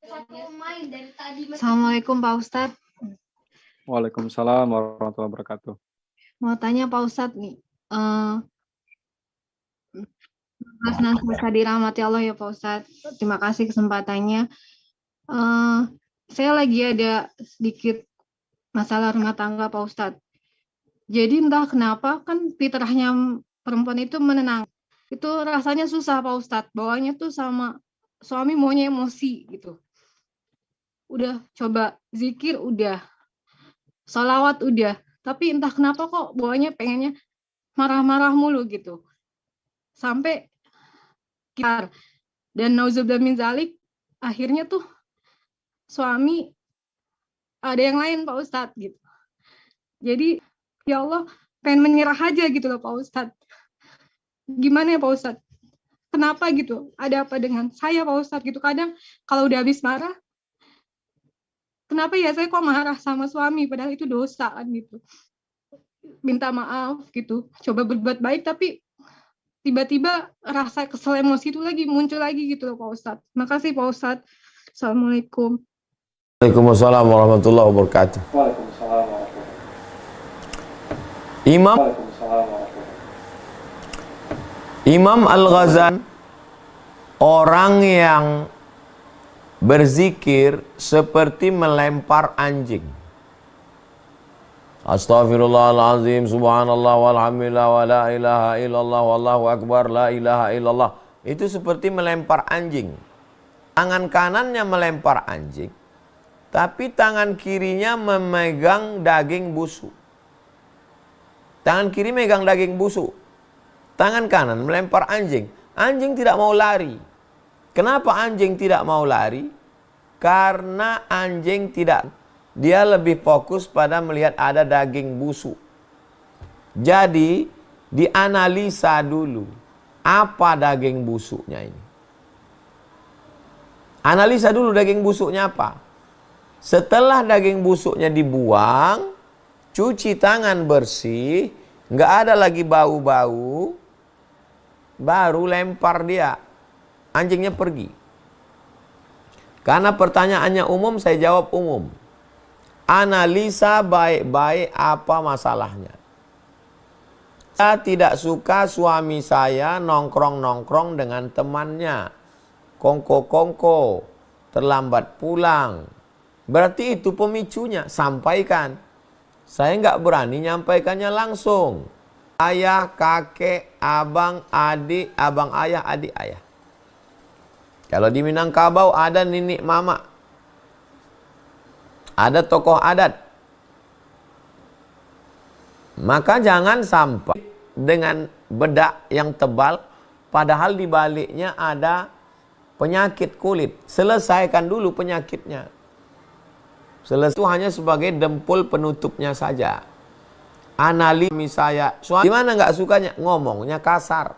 Assalamualaikum Pak Ustadz. Waalaikumsalam warahmatullahi wabarakatuh. Mau tanya Pak Ustadz nih, senantiasa dirahmati Allah ya Pak Ustadz. Terima kasih kesempatannya. Saya lagi ada sedikit masalah rumah tangga Pak Ustadz. Jadi entah kenapa kan fitrahnya perempuan itu menenang. Itu rasanya susah Pak Ustadz. Bawaannya tuh sama suami maunya emosi gitu. Udah coba zikir udah, sholawat udah. Tapi entah kenapa kok bawaannya pengennya marah-marah mulu gitu. Sampai kita dan nauzubillah min zalik, akhirnya tuh suami ada yang lain Pak Ustadz gitu. Jadi ya Allah pengen menyerah aja gitu loh Pak Ustadz. Gimana ya Pak Ustadz? Kenapa gitu? Ada apa dengan saya Pak Ustadz gitu? Kadang kalau udah habis marah, kenapa ya saya kok marah sama suami padahal itu dosa kan gitu. Minta maaf gitu. Coba berbuat baik tapi tiba-tiba rasa kesel emosi itu lagi muncul lagi gitu loh Pak Ustadz. Makasih Pak Ustadz. Assalamualaikum. Waalaikumsalam warahmatullahi wabarakatuh. Waalaikumsalam warahmatullahi wabarakatuh. Imam Al-Ghazali orang yang berzikir seperti melempar anjing. Astaghfirullahaladzim, subhanallah, walhamdulillah, wa la ilaha illallah, wallahu akbar, la ilaha illallah. Itu seperti melempar anjing. Tangan kanannya melempar anjing, tapi tangan kirinya memegang daging busuk. Tangan kiri megang daging busuk. Tangan kanan melempar anjing. Anjing tidak mau lari. Kenapa anjing tidak mau lari? Karena anjing tidak. Dia lebih fokus pada melihat ada daging busuk. Jadi, dianalisa dulu. Apa daging busuknya ini? Analisa dulu daging busuknya apa. Setelah daging busuknya dibuang, cuci tangan bersih, nggak ada lagi bau-bau, baru lempar dia. Anjingnya pergi. Karena pertanyaannya umum, saya jawab umum. Analisa baik-baik apa masalahnya. Saya tidak suka suami saya nongkrong-nongkrong dengan temannya. Kongko-kongko, terlambat pulang. Berarti itu pemicunya, sampaikan. Saya nggak berani nyampaikannya langsung. Ayah, kakek, abang, adik, abang ayah, adik ayah. Kalau di Minangkabau ada nenek mama. Ada tokoh adat. Maka jangan sampai dengan bedak yang tebal, padahal di baliknya ada penyakit kulit. Selesaikan dulu penyakitnya. Selesai itu hanya sebagai dempul penutupnya saja. Analisa saya, suami gimana nggak sukanya? Ngomongnya kasar.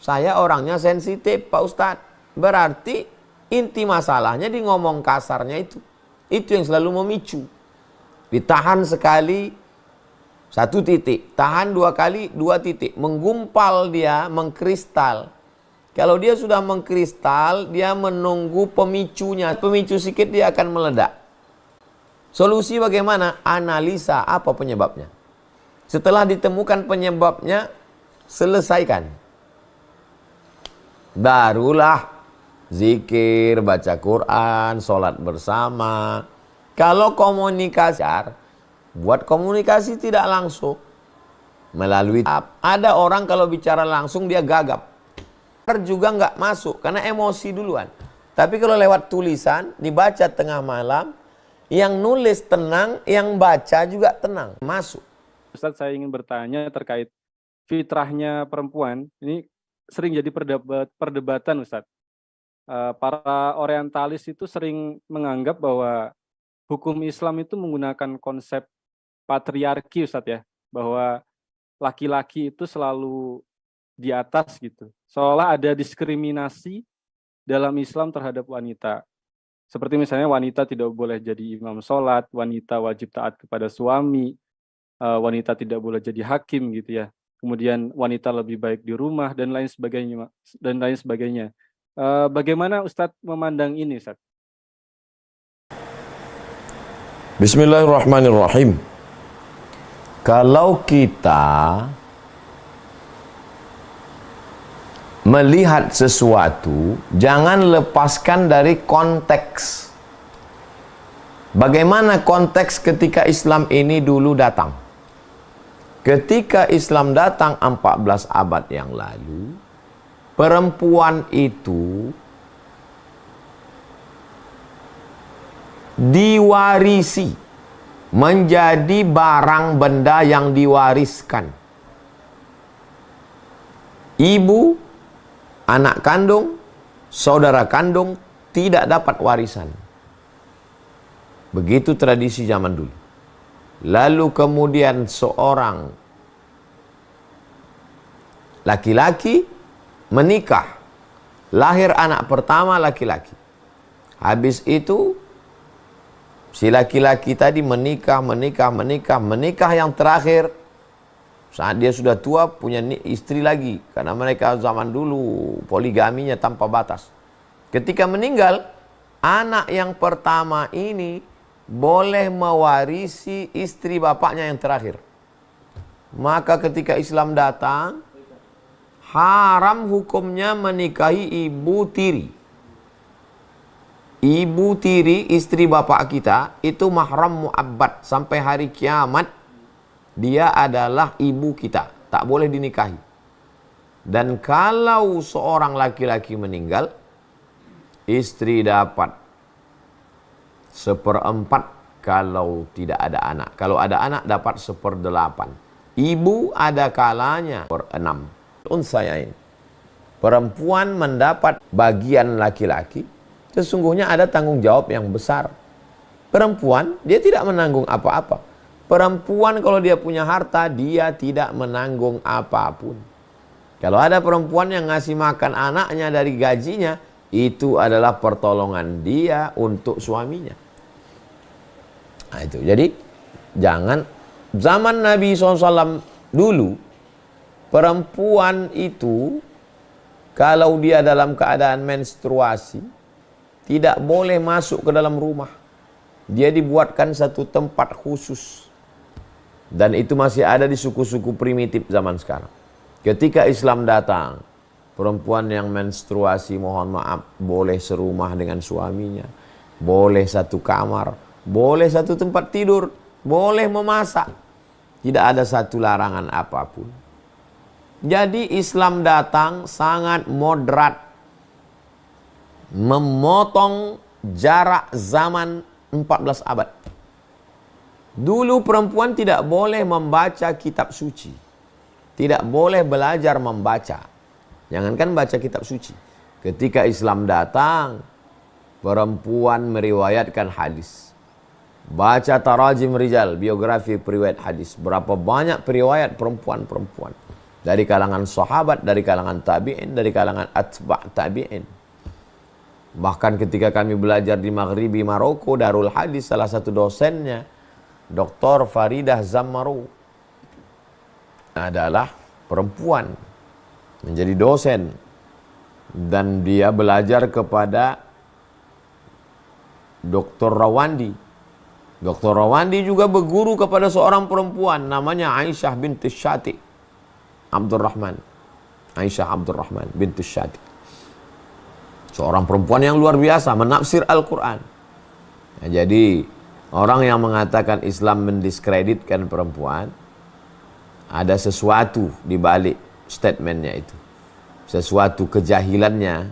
Saya orangnya sensitif, Pak Ustadz. Berarti inti masalahnya di ngomong kasarnya itu. Itu yang selalu memicu. Ditahan sekali, 1 titik. Tahan 2 kali, 2 titik. Menggumpal dia, mengkristal. Kalau dia sudah mengkristal, dia menunggu pemicunya. Pemicu sedikit dia akan meledak. Solusi bagaimana? Analisa apa penyebabnya. Setelah ditemukan penyebabnya, selesaikan. Barulah zikir, baca Quran, sholat bersama. Kalau komunikasi, buat komunikasi tidak langsung. Melalui ada orang kalau bicara langsung dia gagap. Juga nggak masuk karena emosi duluan. Tapi kalau lewat tulisan, dibaca tengah malam, yang nulis tenang, yang baca juga tenang, masuk. Ustadz, saya ingin bertanya terkait fitrahnya perempuan. Ini sering jadi perdebatan Ustadz. Para orientalis itu sering menganggap bahwa hukum Islam itu menggunakan konsep patriarki Ustadz ya. Bahwa laki-laki itu selalu di atas gitu. Seolah ada diskriminasi dalam Islam terhadap wanita. Seperti misalnya wanita tidak boleh jadi imam sholat, wanita wajib taat kepada suami, wanita tidak boleh jadi hakim gitu ya. Kemudian wanita lebih baik di rumah dan lain sebagainya. Bagaimana Ustadz memandang ini, Ustadz? Bismillahirrahmanirrahim. Kalau kita melihat sesuatu, jangan lepaskan dari konteks. Bagaimana konteks ketika Islam ini dulu datang? Ketika Islam datang 14 abad yang lalu, perempuan itu diwarisi, menjadi barang benda yang diwariskan. Ibu, anak kandung, saudara kandung tidak dapat warisan. Begitu tradisi zaman dulu. Lalu kemudian seorang laki-laki menikah, lahir anak pertama laki-laki. Habis itu si laki-laki tadi menikah yang terakhir saat dia sudah tua punya istri lagi, karena mereka zaman dulu poligaminya tanpa batas. Ketika meninggal, anak yang pertama ini boleh mewarisi istri bapaknya yang terakhir. Maka ketika Islam datang, haram hukumnya menikahi ibu tiri. Ibu tiri, istri bapak kita, itu mahram mu'abbad. Sampai hari kiamat, dia adalah ibu kita. Tak boleh dinikahi. Dan kalau seorang laki-laki meninggal, istri dapat 1/4 kalau tidak ada anak. Kalau ada anak, dapat 1/8. Ibu ada kalanya 1/6. Unsayain. Perempuan mendapat bagian laki-laki, sesungguhnya ada tanggung jawab yang besar. Perempuan, dia tidak menanggung apa-apa. Perempuan kalau dia punya harta, dia tidak menanggung apapun. Kalau ada perempuan yang ngasih makan anaknya dari gajinya, itu adalah pertolongan dia untuk suaminya. Nah itu, jadi jangan, zaman Nabi SAW dulu, perempuan itu kalau dia dalam keadaan menstruasi, tidak boleh masuk ke dalam rumah. Dia dibuatkan satu tempat khusus. Dan itu masih ada di suku-suku primitif zaman sekarang. Ketika Islam datang, perempuan yang menstruasi, mohon maaf, boleh serumah dengan suaminya. Boleh satu kamar. Boleh satu tempat tidur. Boleh memasak. Tidak ada satu larangan apapun. Jadi Islam datang sangat moderat, memotong jarak zaman 14 abad. Dulu perempuan tidak boleh membaca kitab suci. Tidak boleh belajar membaca. Jangankan baca kitab suci. Ketika Islam datang, perempuan meriwayatkan hadis. Baca tarajim rijal, biografi periwayat hadis. Berapa banyak periwayat perempuan-perempuan. Dari kalangan sahabat, dari kalangan tabi'in, dari kalangan atba' tabi'in. Bahkan ketika kami belajar di Maghribi Maroko, Darul Hadis, salah satu dosennya, Dr. Faridah Zammaru, adalah perempuan, menjadi dosen. Dan dia belajar kepada Dr. Rawandi. Dr. Rawandi juga berguru kepada seorang perempuan, namanya Aisyah binti Syati Abdurrahman. Aisyah Abdurrahman binti Syati. Seorang perempuan yang luar biasa menafsir Al-Quran. Ya, jadi orang yang mengatakan Islam mendiskreditkan perempuan, ada sesuatu di balik statementnya itu. Sesuatu kejahilannya,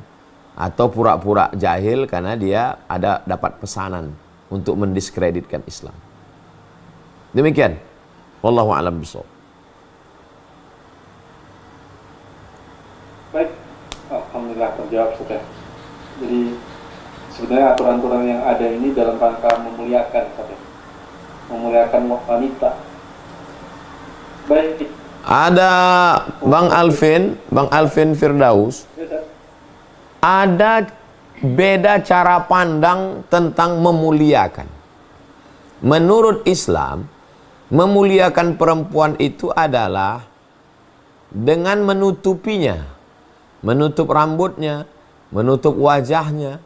atau pura-pura jahil karena dia ada dapat pesanan untuk mendiskreditkan Islam. Demikian. Wallahu a'lam bishawab. Baik. Alhamdulillah terjawab sudah. Jadi sebenarnya aturan-aturan yang ada ini dalam rangka memuliakan, memuliakan wanita. Baik. Ada Bang Alvin Firdaus. Ada beda cara pandang tentang memuliakan. Menurut Islam, memuliakan perempuan itu adalah dengan menutupinya, menutup rambutnya, menutup wajahnya,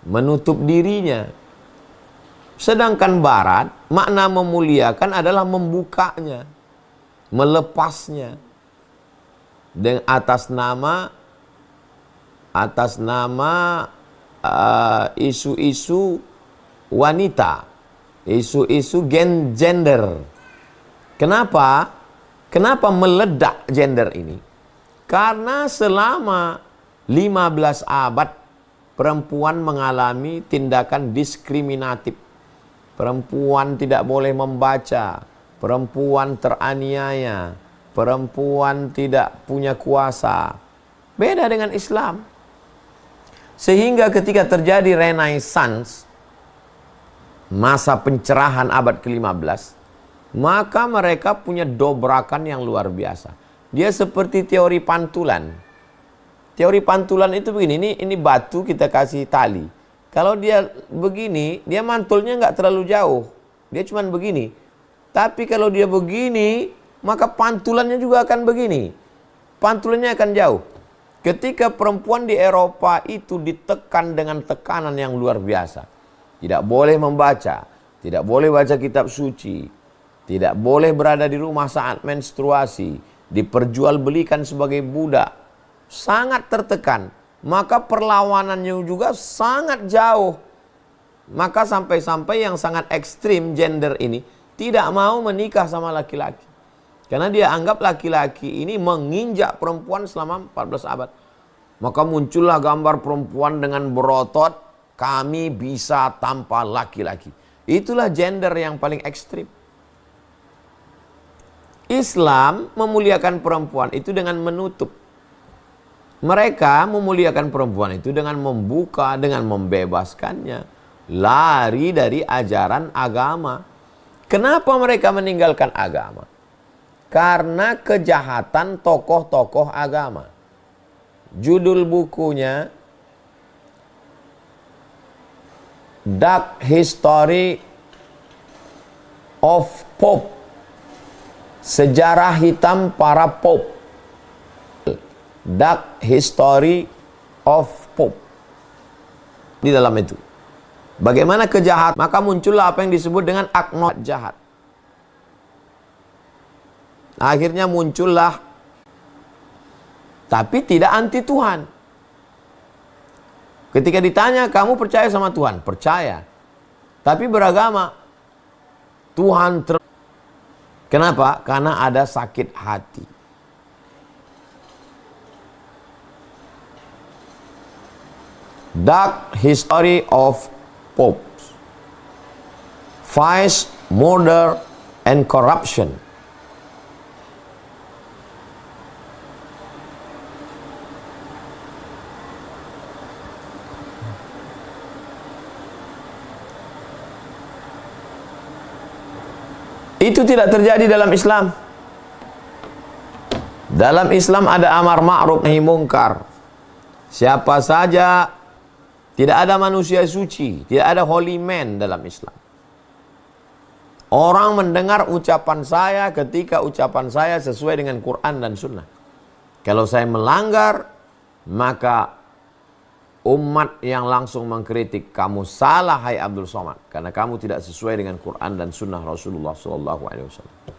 menutup dirinya. Sedangkan Barat, makna memuliakan adalah membukanya, melepasnya dengan atas nama isu-isu wanita, isu-isu gender. Kenapa? Kenapa meledak gender ini? Karena selama 15 abad perempuan mengalami tindakan diskriminatif. Perempuan tidak boleh membaca, perempuan teraniaya, perempuan tidak punya kuasa. Beda dengan Islam. Sehingga ketika terjadi Renaissance, masa pencerahan abad ke-15, maka mereka punya dobrakan yang luar biasa. Dia seperti teori pantulan. Teori pantulan itu begini, ini batu kita kasih tali. Kalau dia begini, dia mantulnya nggak terlalu jauh. Dia cuma begini. Tapi kalau dia begini, maka pantulannya juga akan begini. Pantulannya akan jauh. Ketika perempuan di Eropa itu ditekan dengan tekanan yang luar biasa. Tidak boleh membaca, tidak boleh baca kitab suci, tidak boleh berada di rumah saat menstruasi, diperjualbelikan sebagai budak. Sangat tertekan. Maka perlawanannya juga sangat jauh. Maka sampai-sampai yang sangat ekstrim gender ini tidak mau menikah sama laki-laki. Karena dia anggap laki-laki ini menginjak perempuan selama 14 abad. Maka muncullah gambar perempuan dengan berotot, kami bisa tanpa laki-laki. Itulah gender yang paling ekstrim. Islam memuliakan perempuan itu dengan menutup. Mereka memuliakan perempuan itu dengan membuka, dengan membebaskannya. Lari dari ajaran agama. Kenapa mereka meninggalkan agama? Karena kejahatan tokoh-tokoh agama. Judul bukunya Dark History of Pope. Sejarah hitam para Pope. Dark History of Pope. Di dalam itu bagaimana kejahatan, maka muncullah apa yang disebut dengan agnostik jahat. Akhirnya muncullah, tapi tidak anti Tuhan. Ketika ditanya, kamu percaya sama Tuhan? Percaya. Tapi beragama. Tuhan Kenapa? Karena ada sakit hati. Dark History of Popes. Vice, murder, and corruption. Itu tidak terjadi dalam Islam. Dalam Islam ada amar ma'ruf nahi mungkar. Siapa saja, tidak ada manusia suci, tidak ada holy man dalam Islam. Orang mendengar ucapan saya ketika ucapan saya sesuai dengan Quran dan Sunnah. Kalau saya melanggar, maka umat yang langsung mengkritik, kamu salah hai Abdul Somad, karena kamu tidak sesuai dengan Quran dan Sunnah Rasulullah SAW.